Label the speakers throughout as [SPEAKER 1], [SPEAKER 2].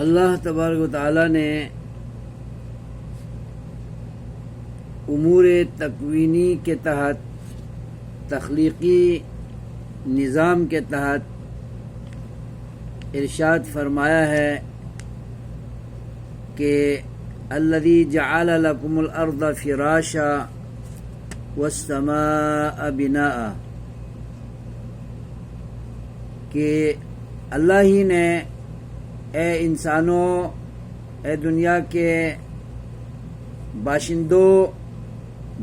[SPEAKER 1] اللہ تبارک و تعالیٰ نے امور تکوینی کے تحت، تخلیقی نظام کے تحت ارشاد فرمایا ہے کہ الذی جعل لکم الارض فراشا والسماء بناء، کہ اللہ ہی نے اے انسانوں، اے دنیا کے باشندوں،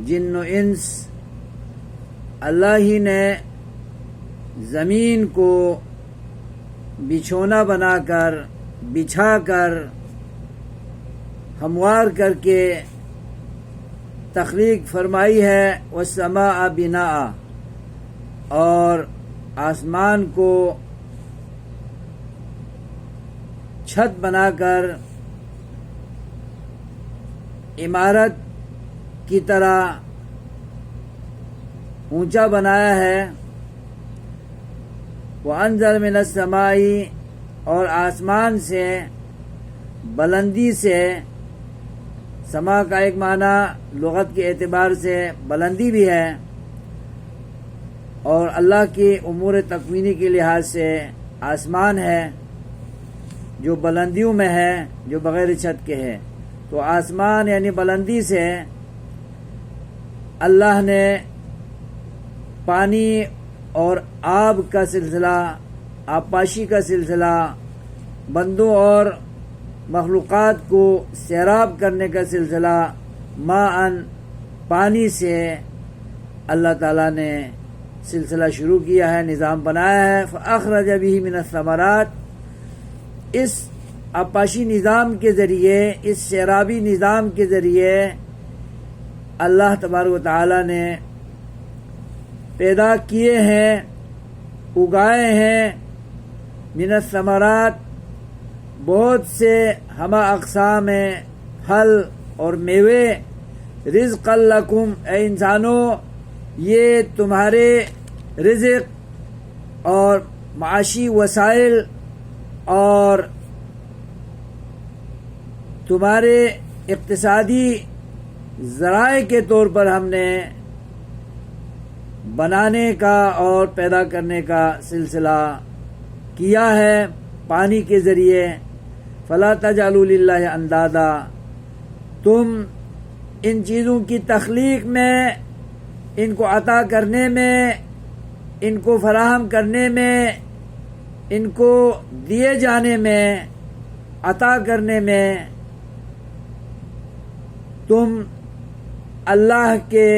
[SPEAKER 1] جن و انس، اللہ ہی نے زمین کو بچھونا بنا کر، بچھا کر، ہموار کر کے تخلیق فرمائی ہے، والسماء بناء، اور آسمان کو چھت بنا کر عمارت کی طرح اونچا بنایا ہے، وَأَنزَلَ مِنَ السَّمَاءِ، اور آسمان سے بلندی سے، سما کا ایک معنی لغت کے اعتبار سے بلندی بھی ہے، اور اللہ کی امور تکوینی کے لحاظ سے آسمان ہے جو بلندیوں میں ہے، جو بغیر چھت کے ہے۔ تو آسمان یعنی بلندی سے اللہ نے پانی اور آب کا سلسلہ، آبپاشی کا سلسلہ، بندوں اور مخلوقات کو سیراب کرنے کا سلسلہ ماءً، پانی سے اللہ تعالیٰ نے سلسلہ شروع کیا ہے، نظام بنایا ہے۔ فَأَخْرَجَ بِهِ مِنَ الثَّمَرَاتِ، اس آبپاشی نظام کے ذریعے، اس سیرابی نظام کے ذریعے اللہ تبارک و تعالیٰ نے پیدا کیے ہیں، اگائے ہیں، من الثمرات، بہت سے ہمہ اقسام پھل اور میوے، رزقا لکم، اے انسانوں، یہ تمہارے رزق اور معاشی وسائل اور تمہارے اقتصادی ذرائع کے طور پر ہم نے بنانے کا اور پیدا کرنے کا سلسلہ کیا ہے پانی کے ذریعے۔ فَلَا تَجْعَلُوا لِلَّهِ اندادا، تم ان چیزوں کی تخلیق میں، ان کو عطا کرنے میں، ان کو فراہم کرنے میں، ان کو دیے جانے میں، عطا کرنے میں تم اللہ کے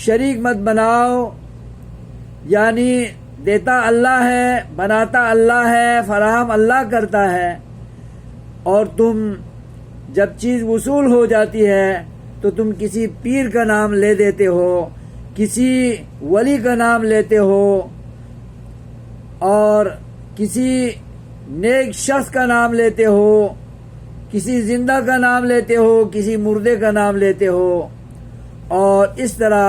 [SPEAKER 1] شریک مت بناؤ، یعنی دیتا اللہ ہے، بناتا اللہ ہے، فراہم اللہ کرتا ہے، اور تم جب چیز وصول ہو جاتی ہے تو تم کسی پیر کا نام لے دیتے ہو، کسی ولی کا نام لیتے ہو، اور کسی نیک شخص کا نام لیتے ہو، کسی زندہ کا نام لیتے ہو، کسی مردے کا نام لیتے ہو، اور اس طرح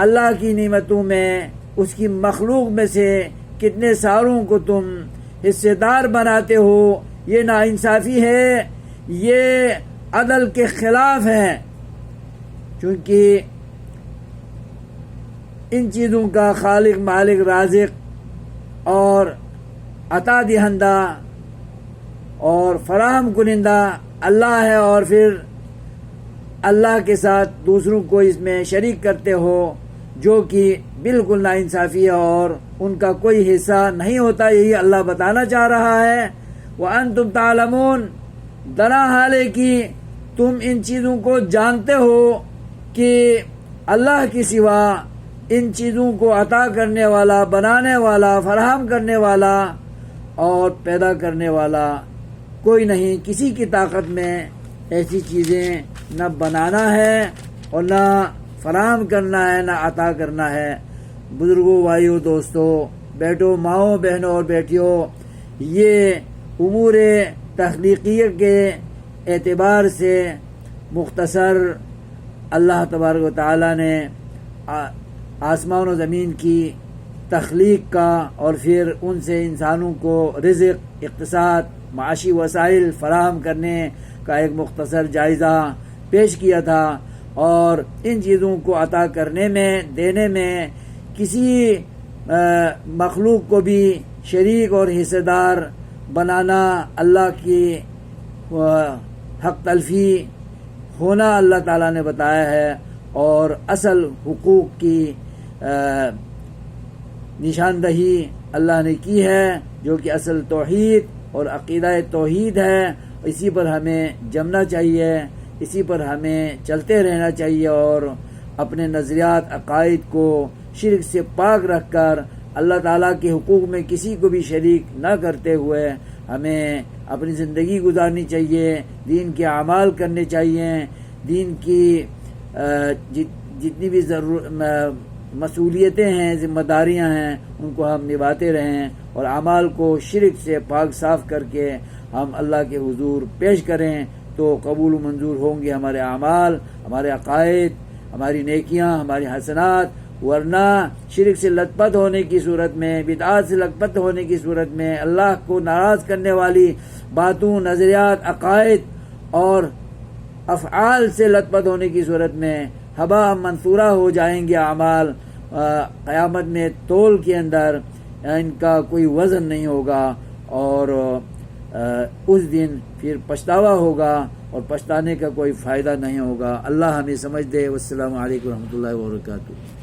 [SPEAKER 1] اللہ کی نعمتوں میں، اس کی مخلوق میں سے کتنے ساروں کو تم حصے دار بناتے ہو۔ یہ ناانصافی ہے، یہ عدل کے خلاف ہے، چونکہ ان چیزوں کا خالق، مالک، رازق اور عطا دہندہ اور فراہم کنندہ اللہ ہے، اور پھر اللہ کے ساتھ دوسروں کو اس میں شریک کرتے ہو، جو کہ بالکل ناانصافی ہے اور ان کا کوئی حصہ نہیں ہوتا۔ یہی اللہ بتانا چاہ رہا ہے۔ وَأَنْتُمْ تَعْلَمُونَ، درا حال ہے کہ تم ان چیزوں کو جانتے ہو کہ اللہ کی سوا ان چیزوں کو عطا کرنے والا، بنانے والا، فراہم کرنے والا اور پیدا کرنے والا کوئی نہیں۔ کسی کی طاقت میں ایسی چیزیں نہ بنانا ہے اور نہ فراہم کرنا ہے، نہ عطا کرنا ہے۔ بزرگوں، بھائیوں، دوستوں، بیٹوں، ماؤں، بہنوں اور بیٹیوں، یہ امور تخلیقیہ کے اعتبار سے مختصر اللہ تبارک و تعالیٰ نے آسمان و زمین کی تخلیق کا اور پھر ان سے انسانوں کو رزق، اقتصاد، معاشی وسائل فراہم کرنے کا ایک مختصر جائزہ پیش کیا تھا، اور ان چیزوں کو عطا کرنے میں، دینے میں کسی مخلوق کو بھی شریک اور حصہ دار بنانا اللہ کی حق تلفی ہونا اللہ تعالیٰ نے بتایا ہے، اور اصل حقوق کی نشاندہی اللہ نے کی ہے، جو کہ اصل توحید اور عقیدہ توحید ہے۔ اسی پر ہمیں جمنا چاہیے، اسی پر ہمیں چلتے رہنا چاہیے، اور اپنے نظریات، عقائد کو شرک سے پاک رکھ کر اللہ تعالیٰ کے حقوق میں کسی کو بھی شریک نہ کرتے ہوئے ہمیں اپنی زندگی گزارنی چاہیے، دین کے اعمال کرنے چاہیے، دین کی جتنی بھی مسئولیتیں ہیں، ذمہ داریاں ہیں، ان کو ہم نبھاتے رہیں، اور اعمال کو شرک سے پاک صاف کر کے ہم اللہ کے حضور پیش کریں، تو قبول و منظور ہوں گے ہمارے اعمال، ہمارے عقائد، ہماری نیکیاں، ہماری حسنات۔ ورنہ شرک سے لت پت ہونے کی صورت میں، بدعات سے لت پت ہونے کی صورت میں، اللہ کو ناراض کرنے والی باتوں، نظریات، عقائد اور افعال سے لت پت ہونے کی صورت میں ہبا منصورہ ہو جائیں گے اعمال۔ قیامت میں تول کے اندر ان کا کوئی وزن نہیں ہوگا، اور اس دن پھر پچھتاوا ہوگا، اور پچھتانے کا کوئی فائدہ نہیں ہوگا۔ اللہ ہمیں سمجھ دے۔ والسلام علیکم ورحمۃ اللہ وبرکاتہ۔